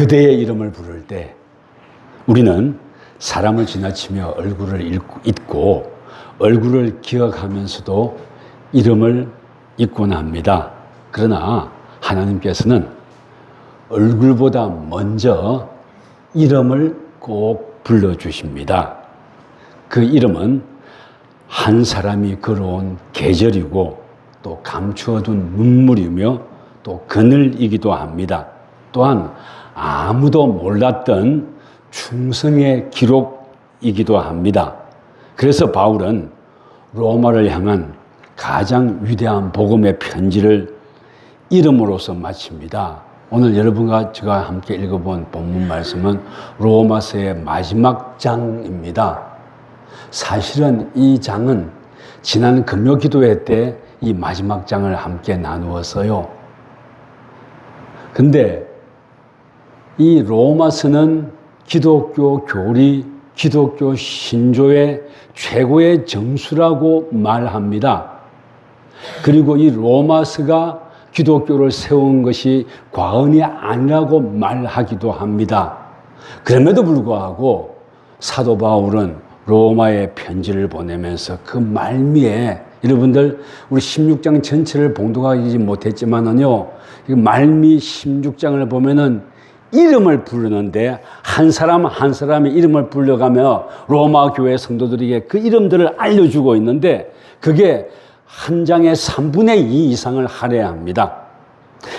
그대의 이름을 부를 때 우리는 사람을 지나치며 얼굴을 잊고 얼굴을 기억하면서도 이름을 잊곤 합니다. 그러나 하나님께서는 얼굴보다 먼저 이름을 꼭 불러주십니다. 그 이름은 한 사람이 걸어온 계절이고 또 감추어둔 눈물이며 또 그늘이기도 합니다. 또한 아무도 몰랐던 충성의 기록이기도 합니다. 그래서 바울은 로마를 향한 가장 위대한 복음의 편지를 이름으로서 마칩니다. 오늘 여러분과 제가 함께 읽어본 본문 말씀은 로마서의 마지막 장입니다. 사실은 이 장은 지난 금요 기도회 때 이 마지막 장을 함께 나누었어요. 근데 이 로마서는 기독교 교리, 기독교 신조의 최고의 정수라고 말합니다. 그리고 이 로마서가 기독교를 세운 것이 과언이 아니라고 말하기도 합니다. 그럼에도 불구하고 사도 바울은 로마에 편지를 보내면서 그 말미에 여러분들 우리 16장 전체를 봉독하지 못했지만은요, 말미 16장을 보면은 이름을 부르는데 한 사람 한 사람의 이름을 불러가며 로마 교회 성도들에게 그 이름들을 알려주고 있는데 그게 한 장의 3분의 2 이상을 할애합니다.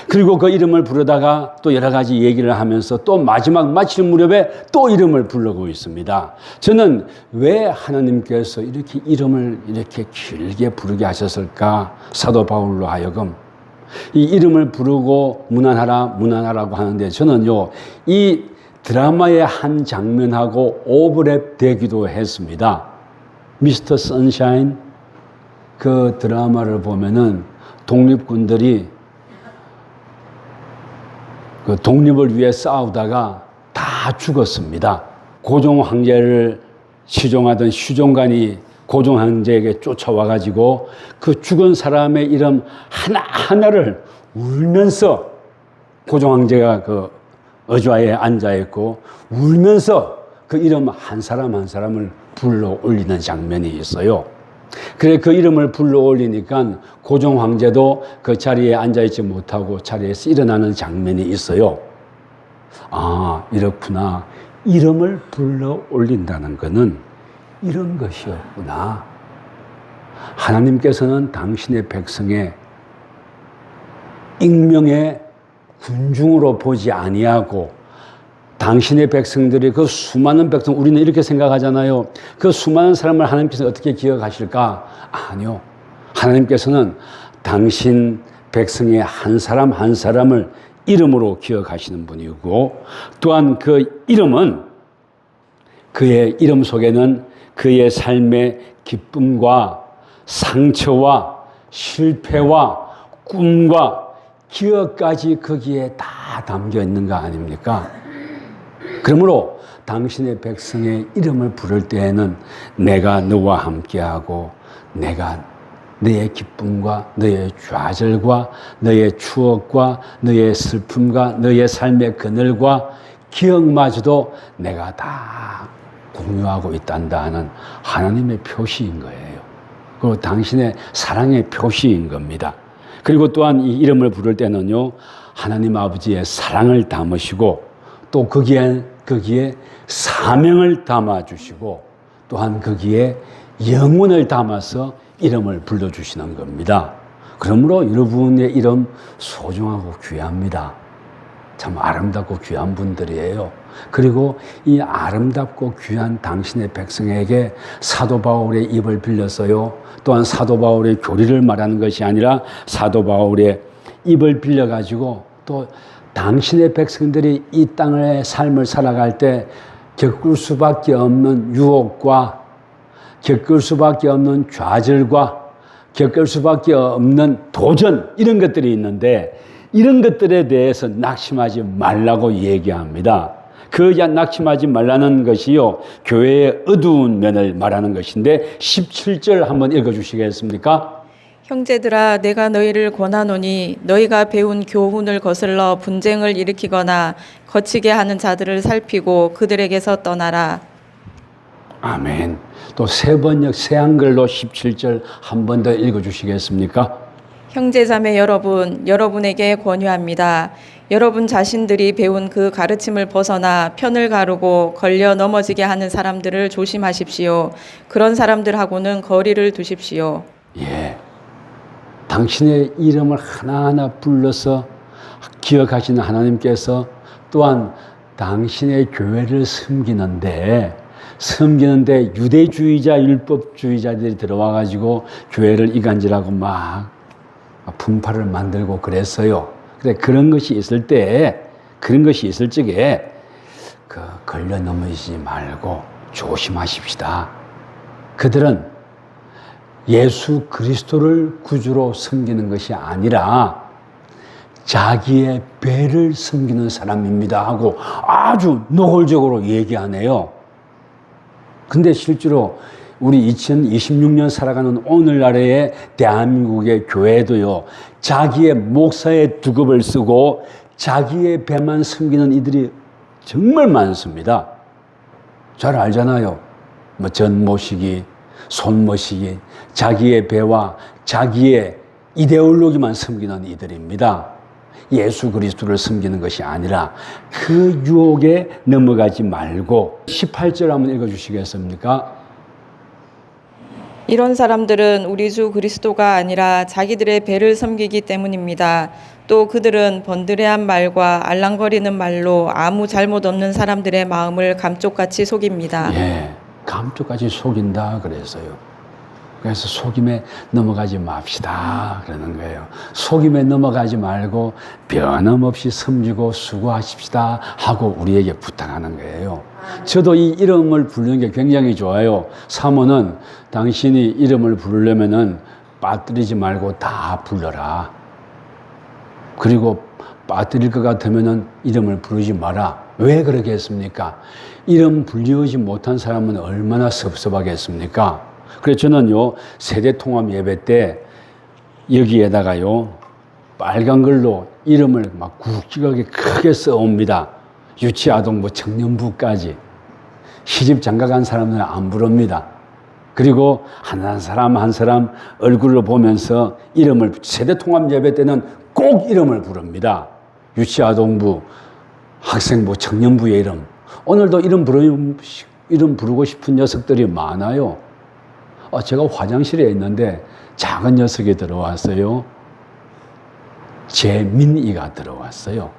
그리고 그 이름을 부르다가 또 여러 가지 얘기를 하면서 또 마지막 마칠 무렵에 또 이름을 부르고 있습니다. 저는 왜 하나님께서 이렇게 이름을 이렇게 길게 부르게 하셨을까? 사도 바울로 하여금 이 이름을 부르고 문안하라고 하는데 저는요, 이 드라마의 한 장면하고 오버랩 되기도 했습니다. 미스터 선샤인 그 드라마를 보면은 독립군들이 그 독립을 위해 싸우다가 다 죽었습니다. 고종 황제를 시종하던 시종관이 고종 황제에게 쫓아와가지고 그 죽은 사람의 이름 하나하나를 울면서 고종 황제가 그 의좌에 앉아있고 울면서 그 이름 한 사람 한 사람을 불러 올리는 장면이 있어요. 그래 그 이름을 불러 올리니까 고종 황제도 그 자리에 앉아있지 못하고 자리에서 일어나는 장면이 있어요. 아, 이렇구나. 이름을 불러 올린다는 것은 이런 것이었구나. 하나님께서는 당신의 백성의 익명의 군중으로 보지 아니하고 당신의 백성들이 그 수많은 백성, 우리는 이렇게 생각하잖아요. 그 수많은 사람을 하나님께서 어떻게 기억하실까? 아니요. 하나님께서는 당신 백성의 한 사람 한 사람을 이름으로 기억하시는 분이고 또한 그 이름은 그의 이름 속에는 그의 삶의 기쁨과 상처와 실패와 꿈과 기억까지 거기에 다 담겨 있는 거 아닙니까? 그러므로 당신의 백성의 이름을 부를 때에는 내가 너와 함께하고 내가 너의 기쁨과 너의 좌절과 너의 추억과 너의 슬픔과 너의 삶의 그늘과 기억마저도 내가 다 공유하고 있단다 하는 하나님의 표시인 거예요. 그리고 당신의 사랑의 표시인 겁니다. 그리고 또한 이 이름을 부를 때는요, 하나님 아버지의 사랑을 담으시고 또 거기에 사명을 담아주시고 또한 거기에 영혼을 담아서 이름을 불러주시는 겁니다. 그러므로 여러분의 이름 소중하고 귀합니다. 참 아름답고 귀한 분들이에요. 그리고 이 아름답고 귀한 당신의 백성에게 사도 바울의 입을 빌려서요, 또한 사도 바울의 교리를 말하는 것이 아니라 사도 바울의 입을 빌려가지고 또 당신의 백성들이 이 땅의 삶을 살아갈 때 겪을 수밖에 없는 유혹과 겪을 수밖에 없는 좌절과 겪을 수밖에 없는 도전, 이런 것들이 있는데 이런 것들에 대해서 낙심하지 말라고 얘기합니다. 그 낙심하지 말라는 것이요, 교회의 어두운 면을 말하는 것인데 17절 한번 읽어주시겠습니까? 형제들아 내가 너희를 권하노니 너희가 배운 교훈을 거슬러 분쟁을 일으키거나 거치게 하는 자들을 살피고 그들에게서 떠나라. 아멘. 또 세 번역 새 한글로 17절 한 번 더 읽어주시겠습니까? 형제자매 여러분, 여러분에게 권유합니다. 여러분 자신들이 배운 그 가르침을 벗어나 편을 가르고 걸려 넘어지게 하는 사람들을 조심하십시오. 그런 사람들하고는 거리를 두십시오. 예. 당신의 이름을 하나하나 불러서 기억하시는 하나님께서 또한 당신의 교회를 섬기는데 유대주의자, 율법주의자들이 들어와 가지고 교회를 이간질하고 막 분파를 만들고 그랬어요. 그래 그런 것이 있을 적에 걸려 넘어지지 말고 조심하십시다. 그들은 예수 그리스도를 구주로 섬기는 것이 아니라 자기의 배를 섬기는 사람입니다 하고 아주 노골적으로 얘기하네요. 근데 실제로 우리 2026년 살아가는 오늘날의 대한민국의 교회도요, 자기의 목사의 두급을 쓰고 자기의 배만 섬기는 이들이 정말 많습니다. 잘 알잖아요. 뭐 전모시기, 손모시기, 자기의 배와 자기의 이데올로기만 섬기는 이들입니다. 예수 그리스도를 섬기는 것이 아니라 그 유혹에 넘어가지 말고 18절 한번 읽어주시겠습니까? 이런 사람들은 우리 주 그리스도가 아니라 자기들의 배를 섬기기 때문입니다. 또 그들은 번드레한 말과 알랑거리는 말로 아무 잘못 없는 사람들의 마음을 감쪽같이 속입니다. 예, 감쪽같이 속인다 그랬어요. 그래서 속임에 넘어가지 맙시다 그러는 거예요. 속임에 넘어가지 말고 변함없이 섬기고 수고하십시다 하고 우리에게 부탁하는 거예요. 저도 이 이름을 부르는 게 굉장히 좋아요. 사모는 당신이 이름을 부르려면은 빠뜨리지 말고 다 불러라. 그리고 빠뜨릴 것 같으면은 이름을 부르지 마라. 왜 그러겠습니까? 이름 불리우지 못한 사람은 얼마나 섭섭하겠습니까? 그래서 저는요, 세대통합 예배 때 여기에다가요, 빨간 글로 이름을 막 굵직하게 크게 써옵니다. 유치아동부, 청년부까지. 시집 장가간 사람들은 안 부릅니다. 그리고 한 사람 한 사람 얼굴로 보면서 이름을, 세대통합 예배 때는 꼭 이름을 부릅니다. 유치아동부, 학생부, 청년부의 이름. 오늘도 이름 부르고 싶은 녀석들이 많아요. 제가 화장실에 있는데 작은 녀석이 들어왔어요. 재민이가 들어왔어요.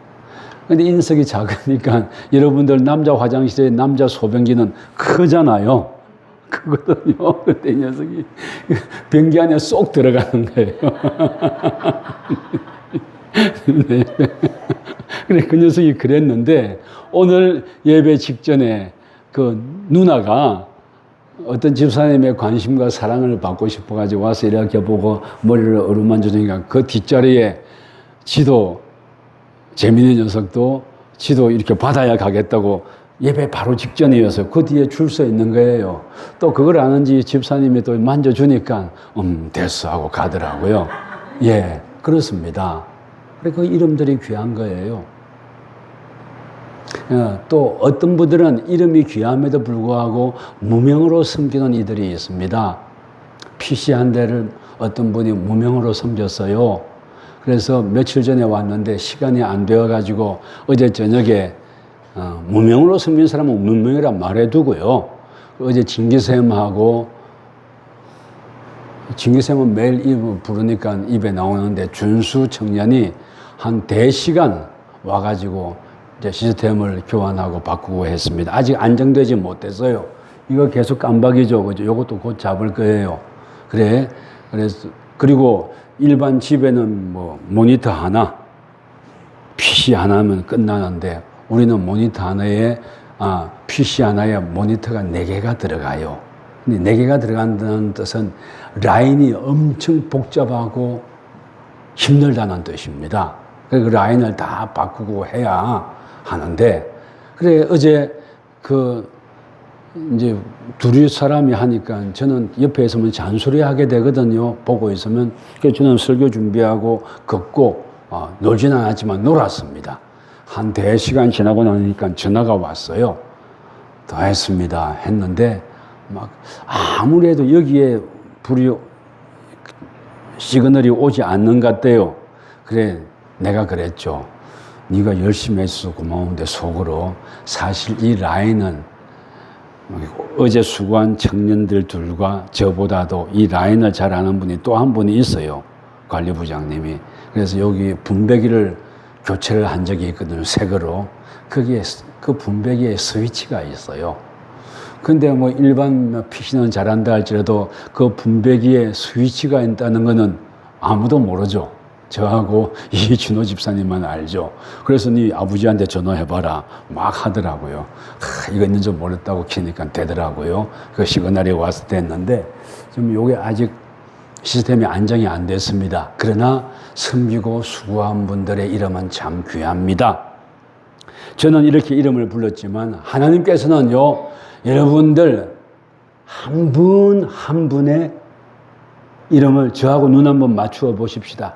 근데 인석이 작으니까 여러분들 남자 화장실에 남자 소변기는 크잖아요. 크거든요. 근데 이 녀석이 변기 안에 쏙 들어가는 거예요. 네. 그래, 그 녀석이 그랬는데 오늘 예배 직전에 그 누나가 어떤 집사님의 관심과 사랑을 받고 싶어가지고 와서 이렇게 보고 머리를 어루만져주니까 그 뒷자리에 지도, 재밌는 녀석도 지도 이렇게 받아야 가겠다고 예배 바로 직전이어서 그 뒤에 줄 서 있는 거예요. 또 그걸 아는지 집사님이 또 만져주니까 됐어 하고 가더라고요. 예, 그렇습니다. 그 이름들이 귀한 거예요. 또 어떤 분들은 이름이 귀함에도 불구하고 무명으로 섬기는 이들이 있습니다. PC 한 대를 어떤 분이 무명으로 섬겼어요. 그래서 며칠 전에 왔는데 시간이 안 되어가지고 어제 저녁에 무명으로 섬긴 사람은 무명이라 말해두고요. 어제 진기쌤은 매일 이름 부르니까 입에 나오는데 준수 청년이 한 4시간 와가지고 이제 시스템을 교환하고 바꾸고 했습니다. 아직 안정되지 못했어요. 이거 계속 깜박이죠. 그죠? 이것도 곧 잡을 거예요. 그리고 일반 집에는 뭐 모니터 하나, PC 하나면 끝나는데 우리는 모니터 하나에, PC 하나에 모니터가 4개가 들어가요. 근데 4개가 들어간다는 뜻은 라인이 엄청 복잡하고 힘들다는 뜻입니다. 그 라인을 다 바꾸고 해야 하는데, 그래, 어제 이제 둘이 사람이 하니까 저는 옆에 있으면 잔소리하게 되거든요. 보고 있으면. 그래서 저는 설교 준비하고 걷고 놀지는 않았지만 놀았습니다. 한 대시간 지나고 나니까 전화가 왔어요. 더 했습니다. 했는데 막 아무래도 여기에 불이 시그널이 오지 않는 것 같대요. 그래 내가 그랬죠. 네가 열심히 해서 고마운데 속으로 사실 이 라인은 어제 수고한 청년들 둘과 저보다도 이 라인을 잘 아는 분이 또 한 분이 있어요. 관리부장님이. 그래서 여기 분배기를 교체를 한 적이 있거든요. 새 거로. 거기에 그 분배기에 스위치가 있어요. 근데 뭐 일반 PC는 잘한다 할지라도 그 분배기에 스위치가 있다는 거는 아무도 모르죠. 저하고 이준호 집사님만 알죠. 그래서 네 아버지한테 전화해봐라. 막 하더라고요. 이거 있는 줄 몰랐다고 키니까 되더라고요. 그 시그널이 와서 됐는데 지금 요게 아직 시스템이 안정이 안 됐습니다. 그러나 섬기고 수고한 분들의 이름은 참 귀합니다. 저는 이렇게 이름을 불렀지만 하나님께서는요, 여러분들 한 분 한 분의 이름을 저하고 눈 한번 맞추어 보십시다.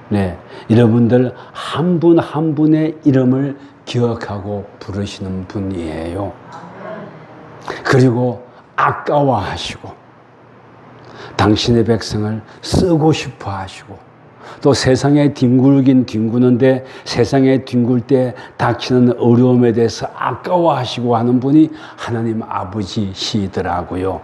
네, 여러분들 한 분 한 분의 이름을 기억하고 부르시는 분이에요. 그리고 아까워하시고 당신의 백성을 쓰고 싶어 하시고 또 세상에 뒹구는데 세상에 뒹굴 때 닥치는 어려움에 대해서 아까워하시고 하는 분이 하나님 아버지시더라고요.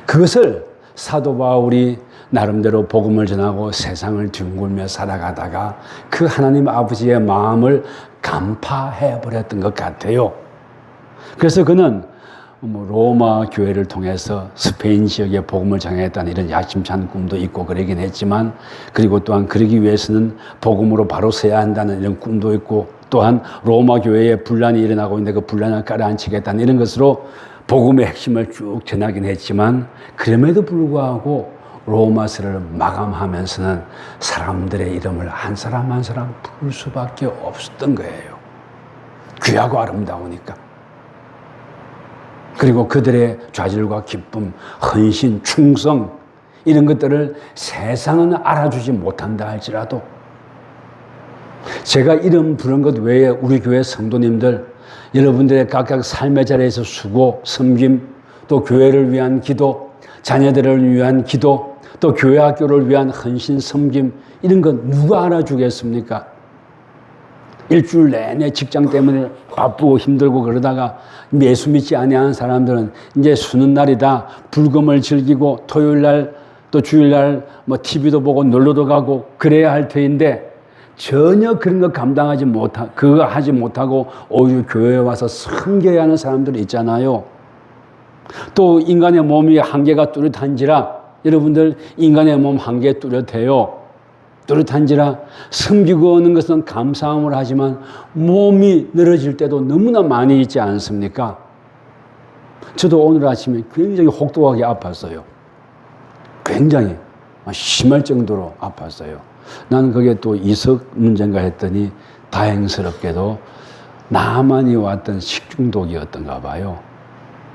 그것을 사도 바울이 나름대로 복음을 전하고 세상을 뒹굴며 살아가다가 그 하나님 아버지의 마음을 간파해버렸던 것 같아요. 그래서 그는 로마 교회를 통해서 스페인 지역에 복음을 전하겠다는 이런 야심찬 꿈도 있고 그러긴 했지만, 그리고 또한 그러기 위해서는 복음으로 바로 서야 한다는 이런 꿈도 있고, 또한 로마 교회에 분란이 일어나고 있는데 그 분란을 깔아앉히겠다는 이런 것으로 복음의 핵심을 쭉 전하긴 했지만, 그럼에도 불구하고 로마서를 마감하면서는 사람들의 이름을 한 사람 한 사람 부를 수밖에 없었던 거예요. 귀하고 아름다우니까. 그리고 그들의 좌절과 기쁨, 헌신, 충성 이런 것들을 세상은 알아주지 못한다 할지라도 제가 이름 부른 것 외에 우리 교회 성도님들 여러분들의 각각 삶의 자리에서 수고, 섬김, 또 교회를 위한 기도, 자녀들을 위한 기도, 또 교회 학교를 위한 헌신, 섬김 이런 건 누가 알아주겠습니까? 일주일 내내 직장 때문에 바쁘고 힘들고 그러다가 예수 믿지 아니하는 사람들은 이제 쉬는 날이다 불금을 즐기고 토요일 날 또 주일 날 뭐 TV도 보고 놀러도 가고 그래야 할 터인데 전혀 그런 거 감당하지 그거 하지 못하고 오히려 교회에 와서 섬겨야 하는 사람들이 있잖아요. 또 인간의 몸이 한계가 뚜렷한지라 여러분들 인간의 몸 한계 뚜렷해요. 뚜렷한지라 섬기고 오는 것은 감사함을 하지만 몸이 늘어질 때도 너무나 많이 있지 않습니까? 저도 오늘 아침에 굉장히 혹독하게 아팠어요. 굉장히 심할 정도로 아팠어요. 나는 그게 또 이석 문제인가 했더니 다행스럽게도 나만이 왔던 식중독이었던가 봐요.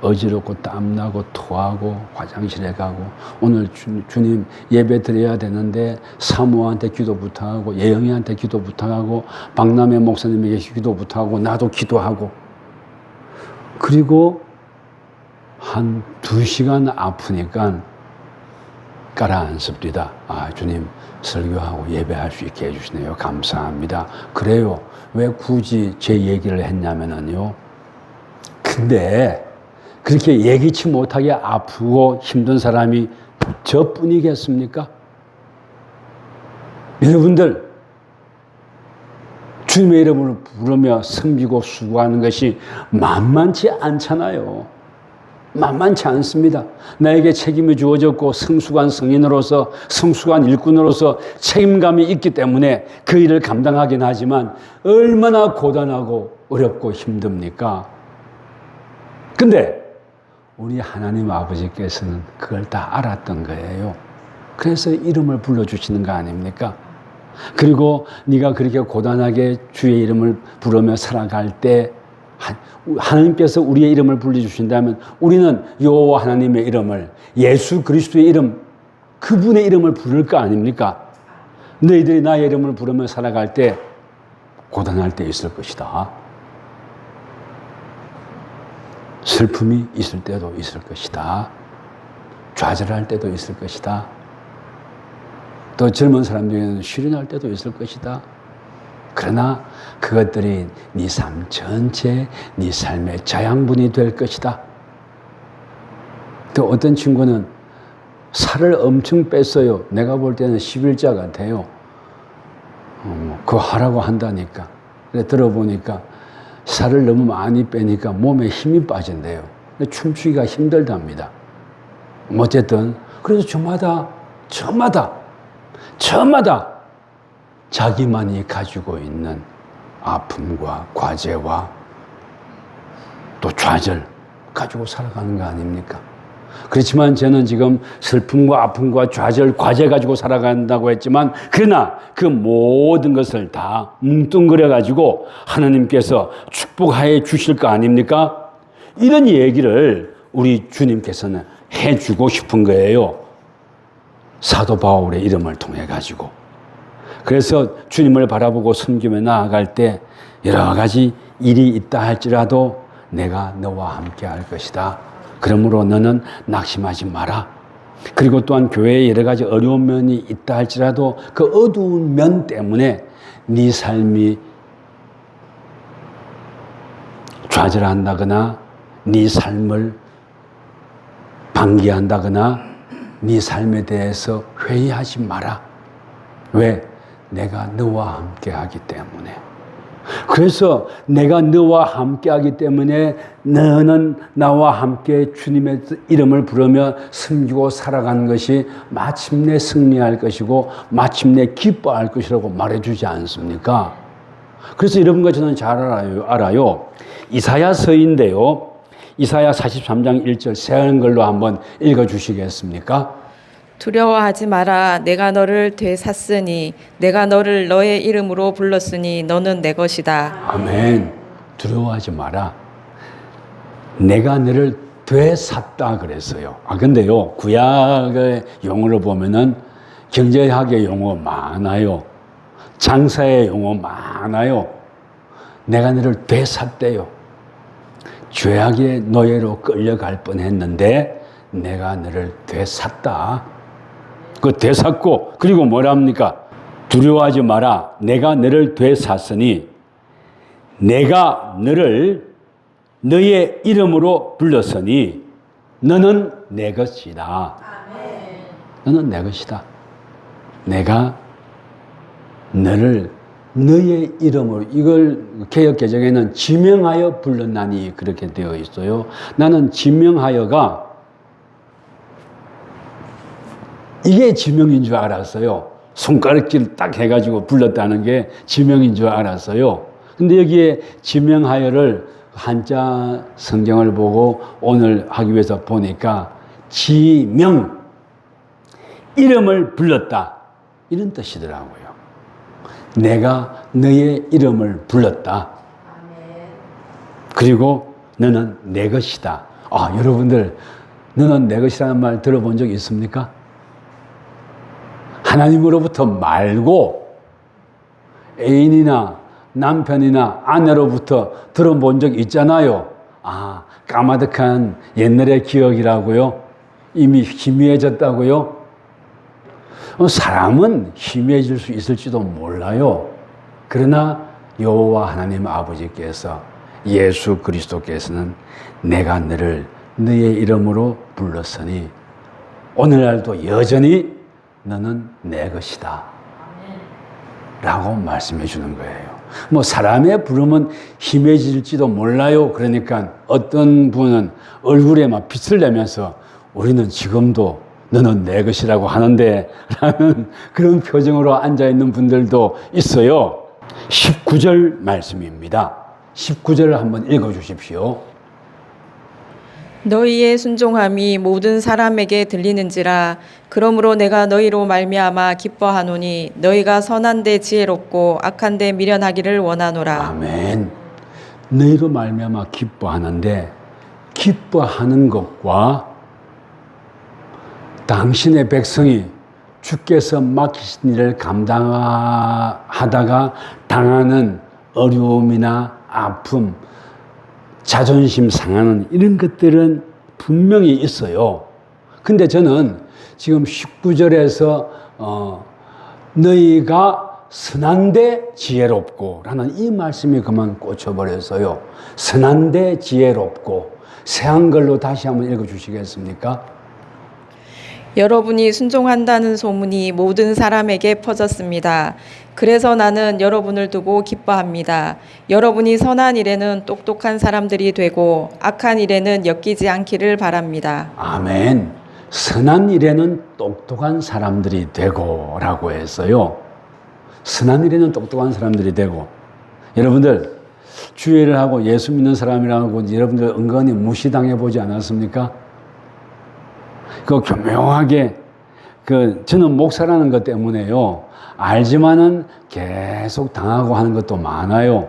어지럽고 땀나고 토하고 화장실에 가고 오늘 주님 예배 드려야 되는데 사모한테 기도 부탁하고 예영이한테 기도 부탁하고 박남회 목사님에게 기도 부탁하고 나도 기도하고 그리고 한 2시간 아프니까 가라앉습니다. 아, 주님 설교하고 예배할 수 있게 해주시네요. 감사합니다. 그래요. 왜 굳이 제 얘기를 했냐면요. 근데 그렇게 예기치 못하게 아프고 힘든 사람이 저뿐이겠습니까? 여러분들 주님의 이름을 부르며 섬기고 수고하는 것이 만만치 않잖아요. 만만치 않습니다. 나에게 책임이 주어졌고 성숙한 성인으로서 성숙한 일꾼으로서 책임감이 있기 때문에 그 일을 감당하긴 하지만 얼마나 고단하고 어렵고 힘듭니까? 근데 우리 하나님 아버지께서는 그걸 다 알았던 거예요. 그래서 이름을 불러주시는 거 아닙니까? 그리고 네가 그렇게 고단하게 주의 이름을 부르며 살아갈 때 하나님께서 우리의 이름을 불러주신다면 우리는 여호와 하나님의 이름을, 예수 그리스도의 이름, 그분의 이름을 부를 거 아닙니까? 너희들이 나의 이름을 부르며 살아갈 때 고단할 때 있을 것이다. 슬픔이 있을 때도 있을 것이다. 좌절할 때도 있을 것이다. 또 젊은 사람들에게는 실현할 때도 있을 것이다. 그러나 그것들이 네 삶 전체, 네 삶의 자양분이 될 것이다. 또 어떤 친구는 살을 엄청 뺐어요. 내가 볼 때는 11자 같아요. 그거 하라고 한다니까. 그래 들어보니까 살을 너무 많이 빼니까 몸에 힘이 빠진대요. 춤추기가 힘들답니다. 어쨌든 그래서 저마다 자기만이 가지고 있는 아픔과 과제와 또 좌절 가지고 살아가는 거 아닙니까? 그렇지만 저는 지금 슬픔과 아픔과 좌절, 과제 가지고 살아간다고 했지만 그러나 그 모든 것을 다 뭉뚱그려 가지고 하나님께서 축복하여 주실 거 아닙니까? 이런 얘기를 우리 주님께서는 해주고 싶은 거예요. 사도 바울의 이름을 통해 가지고. 그래서 주님을 바라보고 섬기며 나아갈 때 여러 가지 일이 있다 할지라도 내가 너와 함께 할 것이다. 그러므로 너는 낙심하지 마라. 그리고 또한 교회에 여러 가지 어려운 면이 있다 할지라도 그 어두운 면 때문에 네 삶이 좌절한다거나 네 삶을 방기한다거나 네 삶에 대해서 회의하지 마라. 왜? 내가 너와 함께 하기 때문에. 그래서 내가 너와 함께 하기 때문에 너는 나와 함께 주님의 이름을 부르며 숨기고 살아가는 것이 마침내 승리할 것이고 마침내 기뻐할 것이라고 말해주지 않습니까? 그래서 여러분과 저는 잘 알아요. 이사야서인데요. 이사야 43장 1절 새 한글로 한번 읽어주시겠습니까? 두려워하지 마라. 내가 너를 되샀으니 내가 너를 너의 이름으로 불렀으니 너는 내 것이다. 아멘. 두려워하지 마라. 내가 너를 되샀다 그랬어요. 근데요, 구약의 용어를 보면은 경제학의 용어 많아요. 장사의 용어 많아요. 내가 너를 되샀대요. 죄악의 노예로 끌려갈 뻔했는데 내가 너를 되샀다. 그 되샀고 그리고 뭐랍니까? 두려워하지 마라. 내가 너를 되샀으니 내가 너를 너의 이름으로 불렀으니 너는 내 것이다. 너는 내 것이다. 내가 너를 너의 이름으로, 이걸 개역개정에는 지명하여 불렀나니 그렇게 되어 있어요. 나는 지명하여가 이게 지명인 줄 알았어요. 손가락질 딱 해가지고 불렀다는 게 지명인 줄 알았어요. 근데 여기에 지명하여를 한자 성경을 보고 오늘 하기 위해서 보니까 지명, 이름을 불렀다. 이런 뜻이더라고요. 내가 너의 이름을 불렀다. 그리고 너는 내 것이다. 여러분들, 너는 내 것이라는 말 들어본 적 있습니까? 하나님으로부터 말고 애인이나 남편이나 아내로부터 들어본 적 있잖아요. 까마득한 옛날의 기억이라고요? 이미 희미해졌다고요? 사람은 희미해질 수 있을지도 몰라요. 그러나 여호와 하나님 아버지께서, 예수 그리스도께서는 내가 너를 너의 이름으로 불렀으니 오늘날도 여전히 너는 내 것이다. 라고 말씀해 주는 거예요. 사람의 부름은 희미해질지도 몰라요. 그러니까 어떤 분은 얼굴에 막 빛을 내면서 우리는 지금도 너는 내 것이라고 하는데 라는 그런 표정으로 앉아있는 분들도 있어요. 19절 말씀입니다. 19절을 한번 읽어주십시오. 너희의 순종함이 모든 사람에게 들리는지라. 그러므로 내가 너희로 말미암아 기뻐하노니 너희가 선한 데 지혜롭고 악한 데 미련하기를 원하노라. 아멘. 너희로 말미암아 기뻐하는데 기뻐하는 것과 당신의 백성이 주께서 맡기신 일을 감당하다가 당하는 어려움이나 아픔, 자존심 상하는 이런 것들은 분명히 있어요. 근데 저는 지금 19절에서 너희가 선한데 지혜롭고 라는 이 말씀이 그만 꽂혀버렸어요. 선한데 지혜롭고. 새 한글로 다시 한번 읽어주시겠습니까? 여러분이 순종한다는 소문이 모든 사람에게 퍼졌습니다. 그래서 나는 여러분을 두고 기뻐합니다. 여러분이 선한 일에는 똑똑한 사람들이 되고 악한 일에는 엮이지 않기를 바랍니다. 아멘. 선한 일에는 똑똑한 사람들이 되고 라고 했어요. 선한 일에는 똑똑한 사람들이 되고. 여러분들 주의를 하고 예수 믿는 사람이라고 여러분들 은근히 무시당해 보지 않았습니까? 그 교묘하게 저는 목사라는 것 때문에요. 알지만은 계속 당하고 하는 것도 많아요.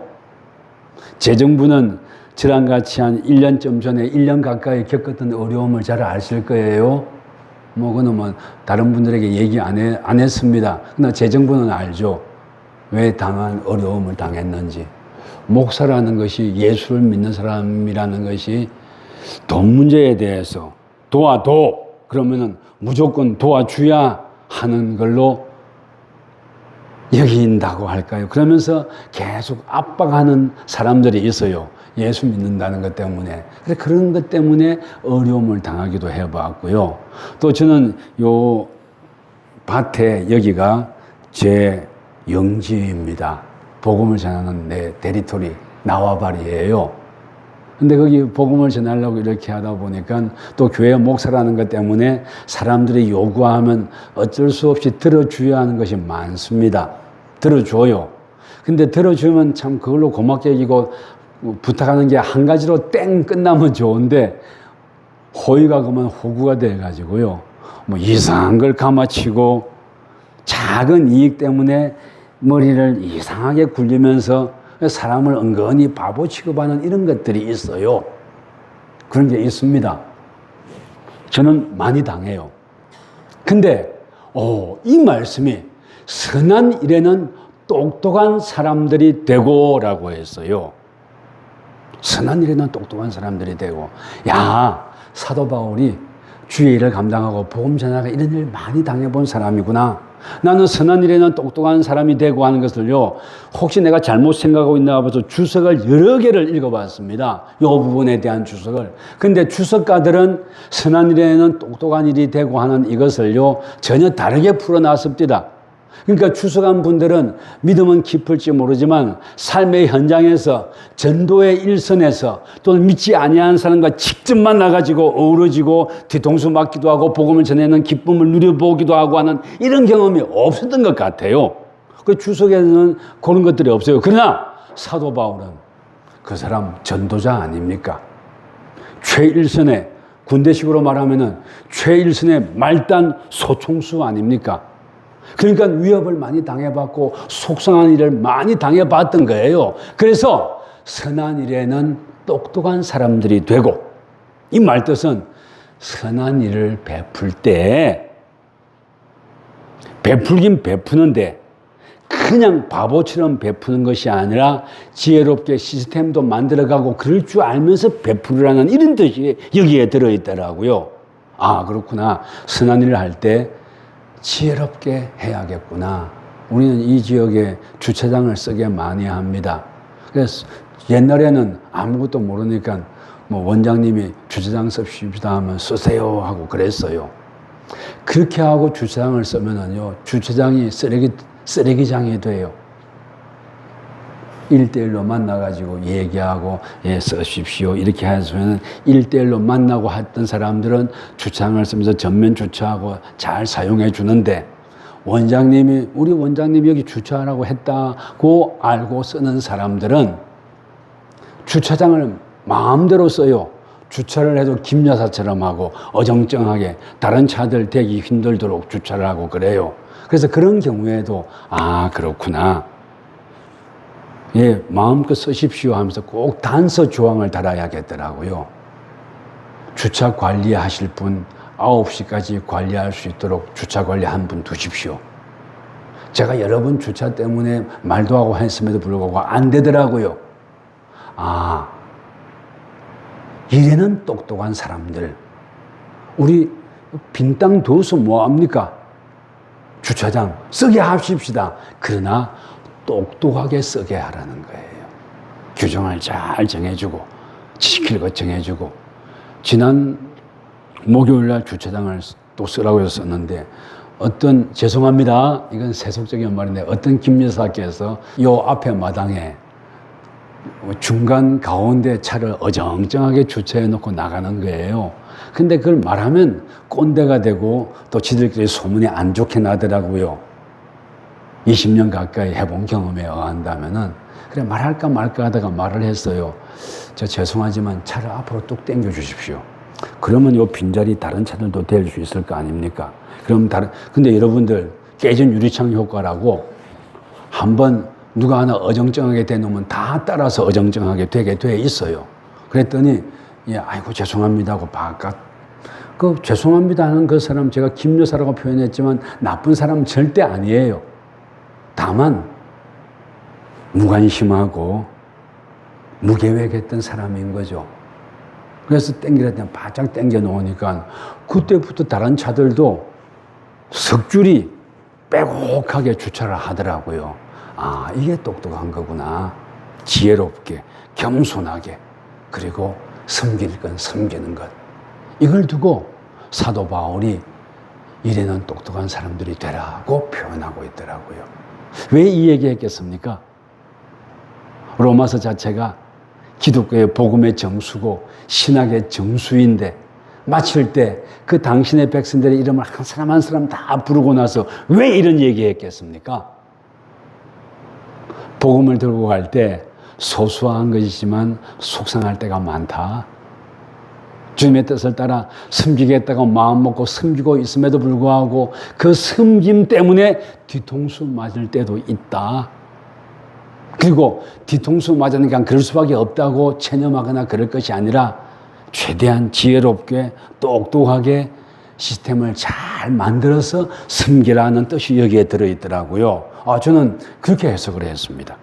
제 정부는 저랑 같이 한 1년쯤 전에 1년 가까이 겪었던 어려움을 잘 아실 거예요. 그는 다른 분들에게 얘기 안 했습니다. 그러나 제 정부는 알죠. 왜 당한 어려움을 당했는지. 목사라는 것이 예수를 믿는 사람이라는 것이 돈 문제에 대해서 도와도 그러면은 무조건 도와줘야 하는 걸로 여긴다고 할까요? 그러면서 계속 압박하는 사람들이 있어요. 예수 믿는다는 것 때문에. 그래서 그런 것 때문에 어려움을 당하기도 해봤고요. 또 저는 요 밭에 여기가 제 영지입니다. 복음을 전하는 내 테리토리, 나와바리예요. 근데 거기 복음을 전하려고 이렇게 하다 보니까 또 교회 목사라는 것 때문에 사람들이 요구하면 어쩔 수 없이 들어줘야 하는 것이 많습니다. 들어줘요. 근데 들어주면 참 그걸로 고맙게 여기고 부탁하는 게 한 가지로 땡 끝나면 좋은데 호의가 그만 호구가 돼가지고요. 이상한 걸 감아치고 작은 이익 때문에 머리를 이상하게 굴리면서 사람을 은근히 바보 취급하는 이런 것들이 있어요. 그런 게 있습니다. 저는 많이 당해요. 근데 이 말씀이 선한 일에는 똑똑한 사람들이 되고 라고 했어요. 선한 일에는 똑똑한 사람들이 되고. 야, 사도 바울이 주의 일을 감당하고 복음 전하가 이런 일 많이 당해본 사람이구나. 나는 선한 일에는 똑똑한 사람이 되고 하는 것을요, 혹시 내가 잘못 생각하고 있나 봐서 주석을 여러 개를 읽어봤습니다. 이 부분에 대한 주석을. 근데 주석가들은 선한 일에는 똑똑한 일이 되고 하는 이것을요, 전혀 다르게 풀어놨습니다. 그러니까 주석한 분들은 믿음은 깊을지 모르지만 삶의 현장에서 전도의 일선에서 또는 믿지 아니하는 사람과 직접 만나가지고 어우러지고 뒤통수 맞기도 하고 복음을 전하는 기쁨을 누려보기도 하고 하는 이런 경험이 없었던 것 같아요. 그 주석에는 그런 것들이 없어요. 그러나 사도 바울은 그 사람 전도자 아닙니까? 최일선의, 군대식으로 말하면은 최일선의 말단 소총수 아닙니까? 그러니까 위협을 많이 당해봤고 속상한 일을 많이 당해봤던 거예요. 그래서 선한 일에는 똑똑한 사람들이 되고, 이 말뜻은 선한 일을 베풀 때 베풀긴 베푸는데 그냥 바보처럼 베푸는 것이 아니라 지혜롭게 시스템도 만들어가고 그럴 줄 알면서 베풀으라는 이런 뜻이 여기에 들어있더라고요. 아, 그렇구나. 선한 일을 할 때 지혜롭게 해야겠구나. 우리는 이 지역에 주차장을 쓰게 많이 합니다. 그래서 옛날에는 아무것도 모르니까 원장님이 주차장 씁시다 하면 쓰세요 하고 그랬어요. 그렇게 하고 주차장을 쓰면은요, 주차장이 쓰레기장이 돼요. 1대1로 만나가지고 얘기하고, 예, 쓰십시오. 이렇게 하시면 1대1로 만나고 했던 사람들은 주차장을 쓰면서 전면 주차하고 잘 사용해 주는데, 우리 원장님이 여기 주차하라고 했다고 알고 쓰는 사람들은 주차장을 마음대로 써요. 주차를 해도 김여사처럼 하고 어정쩡하게 다른 차들 대기 힘들도록 주차를 하고 그래요. 그래서 그런 경우에도, 아, 그렇구나. 예, 마음껏 쓰십시오 하면서 꼭 단서 조항을 달아야겠더라고요. 주차 관리하실 분 9시까지 관리할 수 있도록 주차 관리 한 분 두십시오. 제가 여러 번 주차 때문에 말도 하고 했음에도 불구하고 안 되더라고요. 아, 이래는 똑똑한 사람들. 우리 빈 땅 둬서 뭐합니까? 주차장 쓰게 합시다. 그러나 똑똑하게 쓰게 하라는 거예요. 규정을 잘 정해주고 지킬 것 정해주고. 지난 목요일날 주차장을 또 쓰라고 해서 썼는데 어떤, 죄송합니다, 이건 세속적인 말인데, 어떤 김 여사께서 요 앞에 마당에 중간 가운데 차를 어정쩡하게 주차해 놓고 나가는 거예요. 근데 그걸 말하면 꼰대가 되고 또 지들끼리 소문이 안 좋게 나더라고요. 20년 가까이 해본 경험에 의한다면은, 그래 말할까 말까 하다가 말을 했어요. 저 죄송하지만 차를 앞으로 뚝 당겨 주십시오. 그러면 요 빈자리 다른 차들도 댈 수 있을 거 아닙니까? 그럼 근데 여러분들, 깨진 유리창 효과라고 한번 누가 하나 어정쩡하게 대놓으면 다 따라서 어정쩡하게 되게 돼 있어요. 그랬더니, 예, 아이고, 죄송합니다 하고 바깥. 그 죄송합니다 하는 그 사람, 제가 김 여사라고 표현했지만 나쁜 사람은 절대 아니에요. 다만, 무관심하고 무계획했던 사람인 거죠. 그래서 땡기라 때는 바짝 땡겨 놓으니까 그때부터 다른 차들도 석줄이 빼곡하게 주차를 하더라고요. 아, 이게 똑똑한 거구나. 지혜롭게, 겸손하게, 그리고 섬길 건 섬기는 것. 이걸 두고 사도 바울이 이래는 똑똑한 사람들이 되라고 표현하고 있더라고요. 왜 이 얘기 했겠습니까? 로마서 자체가 기독교의 복음의 정수고 신학의 정수인데, 마칠 때 그 당신의 백성들의 이름을 한 사람 한 사람 다 부르고 나서 왜 이런 얘기 했겠습니까? 복음을 들고 갈 때 소소한 것이지만 속상할 때가 많다. 주님의 뜻을 따라 섬기겠다고 마음 먹고 섬기고 있음에도 불구하고 그 섬김 때문에 뒤통수 맞을 때도 있다. 그리고 뒤통수 맞으니까 그럴 수밖에 없다고 체념하거나 그럴 것이 아니라 최대한 지혜롭게 똑똑하게 시스템을 잘 만들어서 섬기라는 뜻이 여기에 들어있더라고요. 저는 그렇게 해석을 했습니다.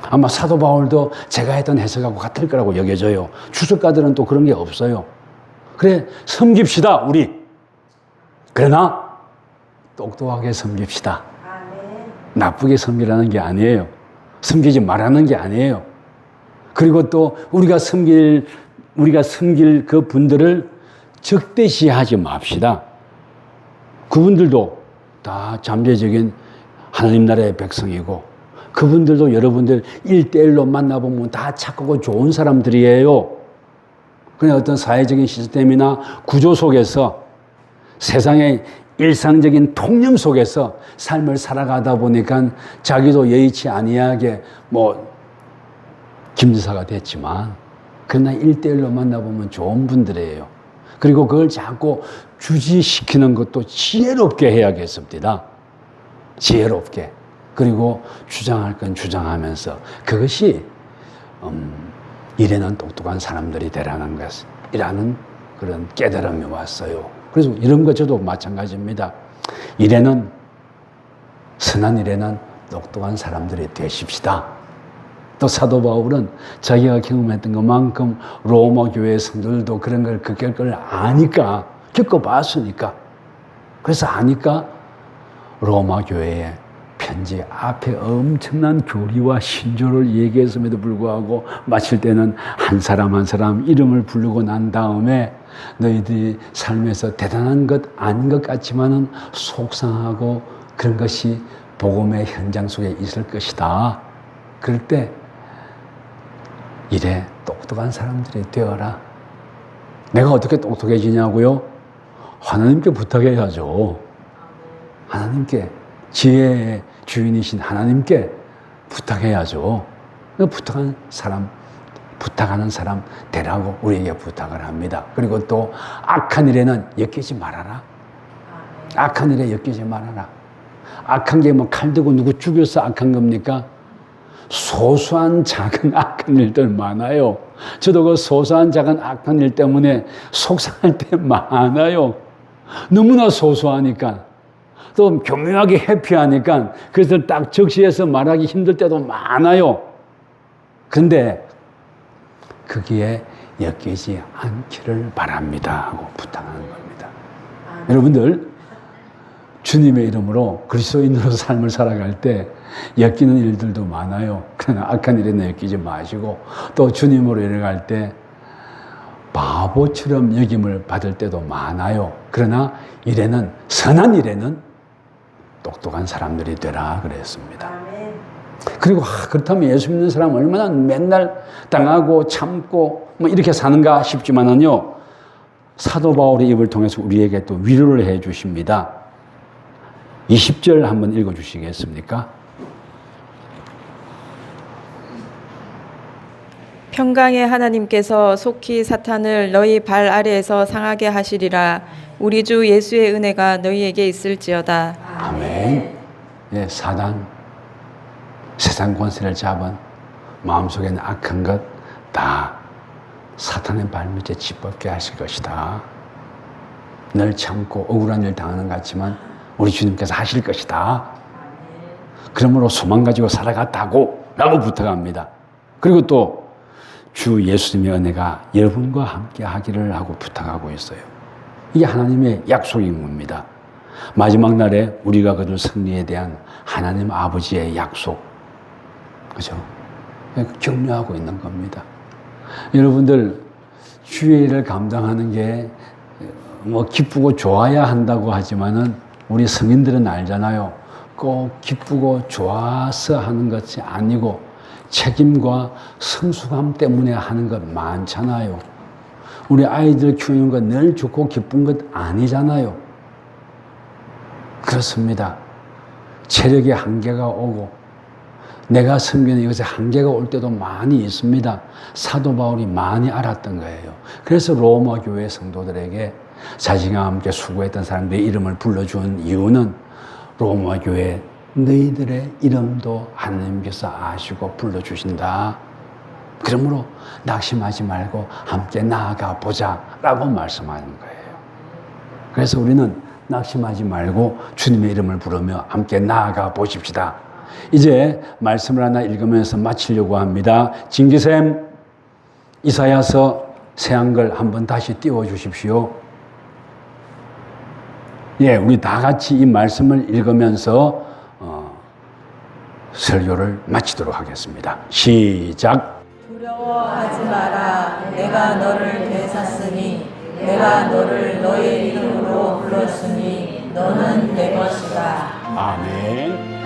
아마 사도 바울도 제가 했던 해석하고 같을 거라고 여겨져요. 주석가들은 또 그런 게 없어요. 그래, 섬깁시다, 우리. 그러나 똑똑하게 섬깁시다. 나쁘게 섬기라는 게 아니에요. 섬기지 말라는 게 아니에요. 그리고 또 우리가 섬길 그 분들을 적대시하지 맙시다. 그분들도 다 잠재적인 하나님 나라의 백성이고, 그분들도 여러분들 1대1로 만나보면 다 착하고 좋은 사람들이에요. 그냥 어떤 사회적인 시스템이나 구조 속에서, 세상의 일상적인 통념 속에서 삶을 살아가다 보니까 자기도 여의치 아니하게 김지사가 됐지만, 그러나 1대1로 만나보면 좋은 분들이에요. 그리고 그걸 자꾸 주지시키는 것도 지혜롭게 해야겠습니다. 지혜롭게. 그리고 주장할 건 주장하면서, 그것이 이래는 똑똑한 사람들이 되라는 것이라는 그런 깨달음이 왔어요. 그래서 이런 것 저도 마찬가지입니다. 선한 일에는 똑똑한 사람들이 되십시다. 또 사도 바울은 자기가 경험했던 것만큼 로마 교회 성도들도 그런 걸 겪을 걸 아니까, 겪어봤으니까, 그래서 아니까 로마 교회에 편지 앞에 엄청난 교리와 신조를 얘기했음에도 불구하고 마칠 때는 한 사람 한 사람 이름을 부르고 난 다음에 너희들이 삶에서 대단한 것 아닌 것 같지만은 속상하고 그런 것이 복음의 현장 속에 있을 것이다. 그럴 때 이래 똑똑한 사람들이 되어라. 내가 어떻게 똑똑해지냐고요? 하나님께 부탁해야죠. 하나님께, 지혜의 주인이신 하나님께 부탁해야죠. 부탁하는 사람 되라고 우리에게 부탁을 합니다. 그리고 또 악한 일에는 엮이지 말아라. 악한 일에 엮이지 말아라. 악한 게 칼 들고 누구 죽여서 악한 겁니까? 소소한 작은 악한 일들 많아요. 저도 그 소소한 작은 악한 일 때문에 속상할 때 많아요. 너무나 소소하니까. 또 교묘하게 해피하니까 그것을 딱 적시해서 말하기 힘들 때도 많아요. 근데 거기에 엮이지 않기를 바랍니다 하고 부탁하는 겁니다. 여러분들 주님의 이름으로 그리스도인으로 삶을 살아갈 때 엮이는 일들도 많아요. 그러나 악한 일에는 엮이지 마시고 또 주님으로 일어갈 때 바보처럼 여김을 받을 때도 많아요. 그러나 일에는 선한 일에는 똑똑한 사람들이 되라 그랬습니다. 그리고 그렇다면 예수 믿는 사람은 얼마나 맨날 당하고 참고 뭐 이렇게 사는가 싶지만은요, 사도 바울의 입을 통해서 우리에게 또 위로를 해 주십니다. 20절 한번 읽어 주시겠습니까? 평강의 하나님께서 속히 사탄을 너희 발 아래에서 상하게 하시리라. 우리 주 예수의 은혜가 너희에게 있을지어다. 아멘. 예, 사단, 세상 권세를 잡은 마음속에 있는 악한 것 다 사탄의 발밑에 짓밟게 하실 것이다. 늘 참고 억울한 일 당하는 것 같지만 우리 주님께서 하실 것이다. 그러므로 소망 가지고 살아갔다고 라고 부탁합니다. 그리고 또 주 예수님의 은혜가 여러분과 함께 하기를 하고 부탁하고 있어요. 이게 하나님의 약속인 겁니다. 마지막 날에 우리가 거둘 승리에 대한 하나님 아버지의 약속. 그죠? 격려하고 있는 겁니다. 여러분들, 주의 일을 감당하는 게 뭐 기쁘고 좋아야 한다고 하지만은 우리 성인들은 알잖아요. 꼭 기쁘고 좋아서 하는 것이 아니고 책임과 성숙함 때문에 하는 것 많잖아요. 우리 아이들 키우는 거 늘 좋고 기쁜 것 아니잖아요. 그렇습니다. 체력의 한계가 오고 내가 섬기는 이것에 한계가 올 때도 많이 있습니다. 사도 바울이 많이 알았던 거예요. 그래서 로마 교회 성도들에게 자신과 함께 수고했던 사람들의 이름을 불러준 이유는 로마 교회 너희들의 이름도 하나님께서 아시고 불러주신다. 그러므로 낙심하지 말고 함께 나아가 보자 라고 말씀하는 거예요. 그래서 우리는 낙심하지 말고 주님의 이름을 부르며 함께 나아가 보십시다. 이제 말씀을 하나 읽으면서 마치려고 합니다. 진기쌤, 이사야서 새 한글 한번 다시 띄워주십시오. 예, 우리 다 같이 이 말씀을 읽으면서 설교를 마치도록 하겠습니다. 시작. 두려워하지 마라. 내가 너를 되찾으니 내가 너를 너의 이름으로 불렀으니 너는 내 것이다. 아멘.